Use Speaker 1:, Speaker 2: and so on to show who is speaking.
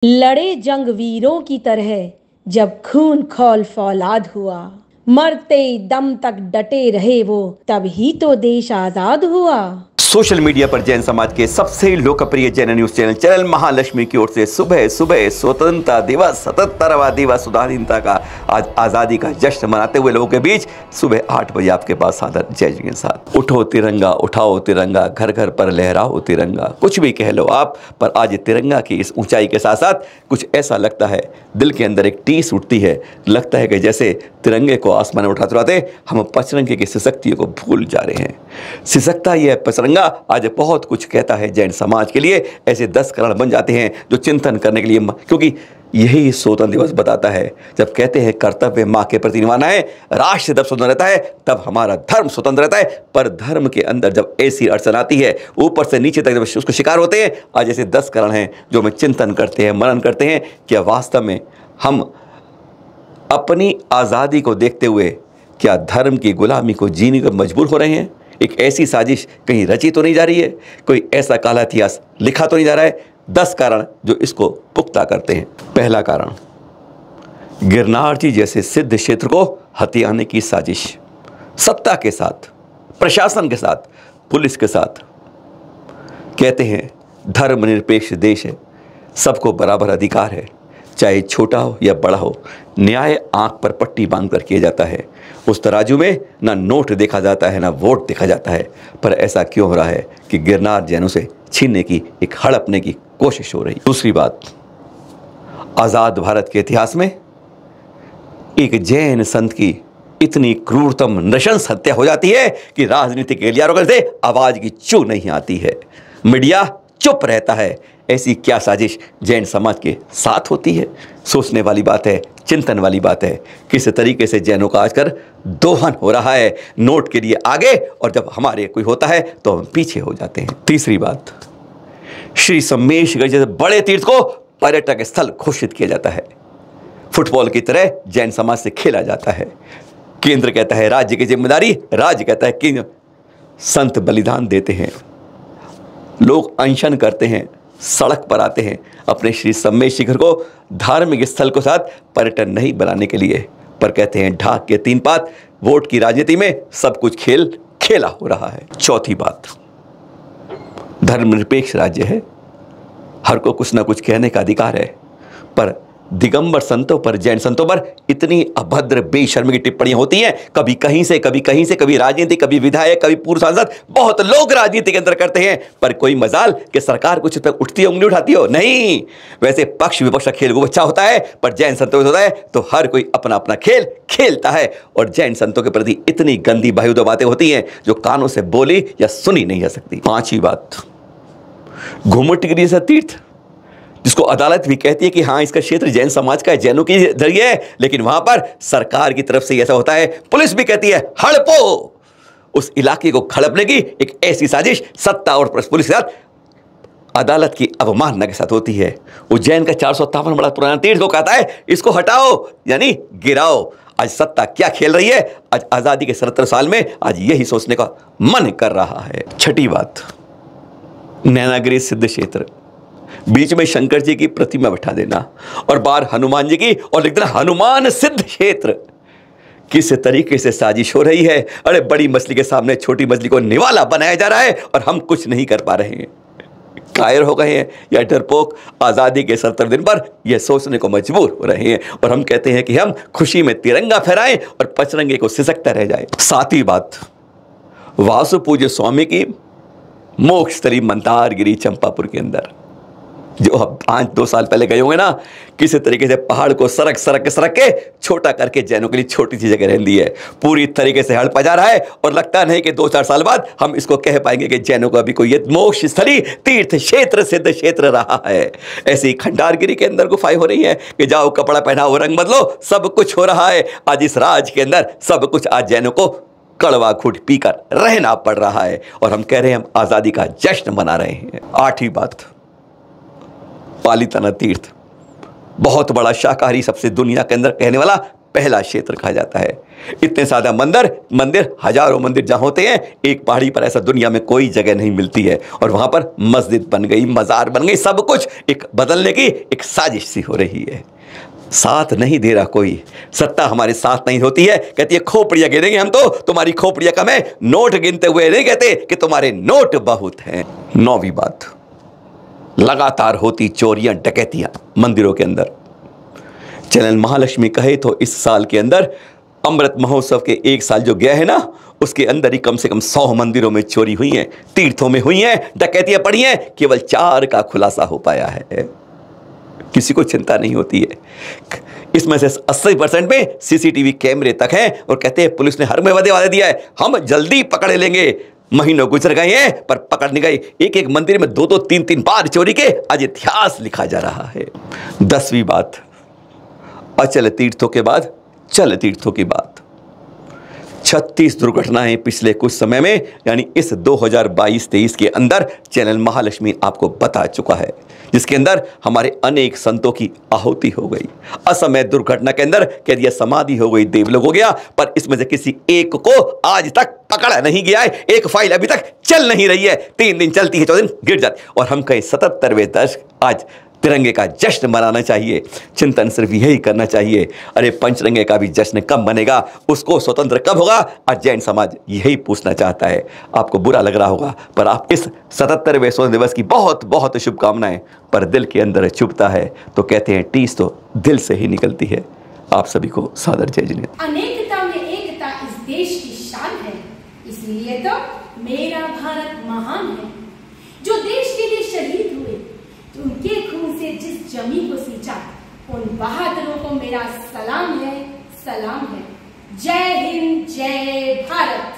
Speaker 1: लड़े जंग वीरों की तरह जब खून खौल फौलाद हुआ, मरते दम तक डटे रहे वो, तब ही तो देश आजाद हुआ।
Speaker 2: सोशल मीडिया पर जैन समाज के सबसे लोकप्रिय जैन न्यूज चैनल महालक्ष्मी की ओर से सुबह सुबह स्वतंत्रता दिवस 77वां दिवस स्वाधीनता का आज आज़ादी का जश्न मनाते हुए लोगों के बीच सुबह 8 बजे आपके पास सादर जय जी के साथ। उठो तिरंगा, उठाओ तिरंगा, घर घर पर लहराओ तिरंगा, कुछ भी कह लो आप, पर आज तिरंगा की इस ऊंचाई के साथ साथ कुछ ऐसा लगता है, दिल के अंदर एक टीस उठती है। लगता है कि जैसे तिरंगे को आसमान में उठाते उठाते हम पचरंगे की सिसकतियों को भूल जा रहे हैं। सिसकता यह पचरंगा आज बहुत कुछ कहता है जैन समाज के लिए। ऐसे 10 कारण बन जाते हैं जो चिंतन करने के लिए, क्योंकि यही स्वतंत्र दिवस बताता है। जब कहते हैं कर्तव्य माँ के प्रति निभाना है, राष्ट्र जब स्वतंत्र रहता है तब हमारा धर्म स्वतंत्र रहता है। पर धर्म के अंदर जब ऐसी अड़चन आती है, ऊपर से नीचे तक जब उसको शिकार होते हैं, आज ऐसे 10 कारण हैं जो हमें चिंतन करते हैं, मनन करते हैं कि वास्तव में हम अपनी आज़ादी को देखते हुए क्या धर्म की गुलामी को जीने को मजबूर हो रहे हैं। एक ऐसी साजिश कहीं रची तो नहीं जा रही है, कोई ऐसा काला इतिहास लिखा तो नहीं जा रहा है। 10 कारण जो इसको पुख्ता करते हैं। पहला कारण, गिरनार जी जैसे सिद्ध क्षेत्र को हथियाने की साजिश, सत्ता के साथ, प्रशासन के साथ, पुलिस के साथ। कहते हैं धर्मनिरपेक्ष देश है, सबको बराबर अधिकार है, चाहे छोटा हो या बड़ा हो, न्याय आंख पर पट्टी बांध कर किया जाता है। उस तराजू में ना नोट देखा जाता है ना वोट देखा जाता है। पर ऐसा क्यों हो रहा है कि गिरनार जैनों से छीनने की, एक हड़पने की कोशिश हो रही। दूसरी बात, आज़ाद भारत के इतिहास में एक जैन संत की इतनी क्रूरतम नृशंस हत्या हो जाती है कि राजनीतिक गलियारों से आवाज की चू नहीं आती है, मीडिया चुप रहता है। ऐसी क्या साजिश जैन समाज के साथ होती है? सोचने वाली बात है, चिंतन वाली बात है। किस तरीके से जैनों का आजकल दोहन हो रहा है, नोट के लिए आगे, और जब हमारे कोई होता है तो हम पीछे हो जाते हैं। तीसरी बात, श्री सम्मेशगढ़ जैसे बड़े तीर्थ को पर्यटक स्थल घोषित किया जाता है। फुटबॉल की तरह जैन समाज से खेला जाता है। केंद्र कहता है राज्य की जिम्मेदारी, राज्य कहता है कि संत बलिदान देते हैं, लोग अनशन करते हैं, सड़क पर आते हैं अपने श्री सम्मेश शिखर को धार्मिक स्थल के साथ पर्यटन नहीं बनाने के लिए, पर कहते हैं ढाक के 3 पात, वोट की राजनीति में सब कुछ खेल खेला हो रहा है। चौथी बात, धर्मनिरपेक्ष राज्य है, हर को कुछ ना कुछ कहने का अधिकार है, पर दिगंबर संतों पर, जैन संतों पर इतनी अभद्र बेशर्मी की टिप्पणियां होती हैं, कभी कहीं से, कभी राजनीति, कभी विधायक, कभी पूर्व सांसद, बहुत लोग राजनीति के अंदर करते हैं, पर कोई मजाल कि सरकार कुछ तक उठती है, उंगली उठाती हो? नहीं। वैसे पक्ष विपक्ष का खेल अच्छा होता है, पर जैन संतों होता है तो हर कोई अपना अपना खेल खेलता है। और जैन संतों के प्रति इतनी गंदी बाहुदो बातें होती हैं जो कानों से बोली या सुनी नहीं जा सकती। 5वीं बात, घुमटगिरी जैसा तीर्थ जिसको अदालत भी कहती है कि हाँ इसका क्षेत्र जैन समाज का है, जैनों की जरिए है, लेकिन वहां पर सरकार की तरफ से ऐसा होता है, पुलिस भी कहती है हड़पो। उस इलाके को हड़पने की एक ऐसी साजिश सत्ता और पुलिस के साथ अदालत की अवमानना के साथ होती है। उज्जैन का 457 बड़ा पुराना तीर्थ को कहता है इसको हटाओ यानी गिराओ। आज सत्ता क्या खेल रही है? आज आजादी के 77 साल में आज यही सोचने का मन कर रहा है। छठी बात, नैनागिरी सिद्ध क्षेत्र, बीच में शंकर जी की प्रतिमा बैठा देना और बाहर हनुमान जी की, और लिख देना हनुमान सिद्ध क्षेत्र। किस तरीके से साजिश हो रही है? अरे बड़ी मछली के सामने छोटी मछली को निवाला बनाया जा रहा है और हम कुछ नहीं कर पा रहे हैं। कायर हो गए हैं या डरपोक आज़ादी के 77 दिन पर यह सोचने को मजबूर हो रहे हैं, और हम कहते हैं कि हम खुशी में तिरंगा फहराएं और पचरंगे को सिसकता रह जाए। 7वीं बात, वासु पूज्य स्वामी की मोक्ष स्थली मंदारगिरी चंपापुर के अंदर, जो अब 5-2 साल पहले गए होंगे ना, किसी तरीके से पहाड़ को सरक के छोटा करके जैनों के लिए छोटी सी जगह रह दी है। पूरी तरीके से हड़पा जा रहा है और लगता नहीं कि 2-4 साल बाद हम इसको कह पाएंगे कि जैनों का भी कोई ये मोक्ष स्थली, तीर्थ क्षेत्र, सिद्ध क्षेत्र रहा है। ऐसे ही खंडारगिरी के अंदर गुफाएं हो रही हैं कि जाओ कपड़ा पहनाओ, रंग बदलो, सब कुछ हो रहा है। आज इस राज के अंदर सब कुछ आज जैनों को कड़वा घुट पीकर रहना पड़ रहा है, और हम कह रहे हैं हम आज़ादी का जश्न मना रहे हैं। 8वीं बात, पालीताना तीर्थ, बहुत बड़ा शाकाहारी, सबसे दुनिया के अंदर कहने वाला पहला क्षेत्र कहा जाता है। इतने ज्यादा मंदिर हजारों मंदिर जहां होते हैं, एक पहाड़ी पर ऐसा दुनिया में कोई जगह नहीं मिलती है। और वहां पर मस्जिद बन गई, मजार बन गई, सब कुछ एक बदलने की एक साजिश सी हो रही है। साथ नहीं दे रहा कोई, सत्ता हमारे साथ नहीं होती है। कहती है खोपड़ियां गिनेंगे हम तो, तुम्हारी खोपड़ियां कम है। नोट गिनते हुए नहीं कहते कि तुम्हारे नोट बहुत हैं। 9वीं बात, लगातार होती चोरियां डकैतियां मंदिरों के अंदर। चैनल महालक्ष्मी कहे तो इस साल के अंदर अमृत महोत्सव के 1 साल जो गया है ना, उसके अंदर ही कम से कम 100 मंदिरों में चोरी हुई है, तीर्थों में हुई है, डकैतियां पड़ी हैं। केवल 4 का खुलासा हो पाया है। किसी को चिंता नहीं होती है। इसमें से 80% में सीसीटीवी कैमरे तक हैं और कहते हैं पुलिस ने हर में वादे दिया है, हम जल्दी पकड़ लेंगे। महीनों गुजर गए हैं पर पकड़ नहीं गए। एक मंदिर में 2-2, 3-3 बार चोरी के आज इतिहास लिखा जा रहा है। 10वीं बात, अचल तीर्थों के बाद चल तीर्थों की बात। 36 दुर्घटनाएं पिछले कुछ समय में, यानी इस 2022-23 के अंदर चैनल महालक्ष्मी आपको बता चुका है, जिसके अंदर हमारे अनेक संतों की आहुति हो गई। असमय दुर्घटना के अंदर कह दिया समाधि हो गई, देवलोक हो गया, पर इसमें से किसी एक को आज तक पकड़ा नहीं गया है। एक फाइल अभी तक चल नहीं रही है। 3 दिन चलती है, 14 दिन गिर जाती। और हम कहें 77वें दशक, आज तिरंगे का जश्न मनाना चाहिए। चिंतन सिर्फ यही करना चाहिए, अरे पंचरंगे का भी जश्न कब बनेगा, उसको स्वतंत्र कब होगा। आज जैन समाज यही पूछना चाहता है। आपको बुरा लग रहा होगा, पर आप इस 77वें स्वतंत्र दिवस की बहुत बहुत शुभकामनाएं। पर दिल के अंदर चुभता है तो कहते हैं टीस तो दिल से ही निकलती है। आप सभी को सादर जय जिनेन्द्र।
Speaker 1: अनेकता में एकता इस देश की शान है, इसलिए तो मेरा भारत महान है। जो देश के लिए शहीद हुए, उनके खून से जिस जमीन को सींचा, उन बहादुरों को मेरा सलाम है, सलाम है। जय हिंद, जय भारत।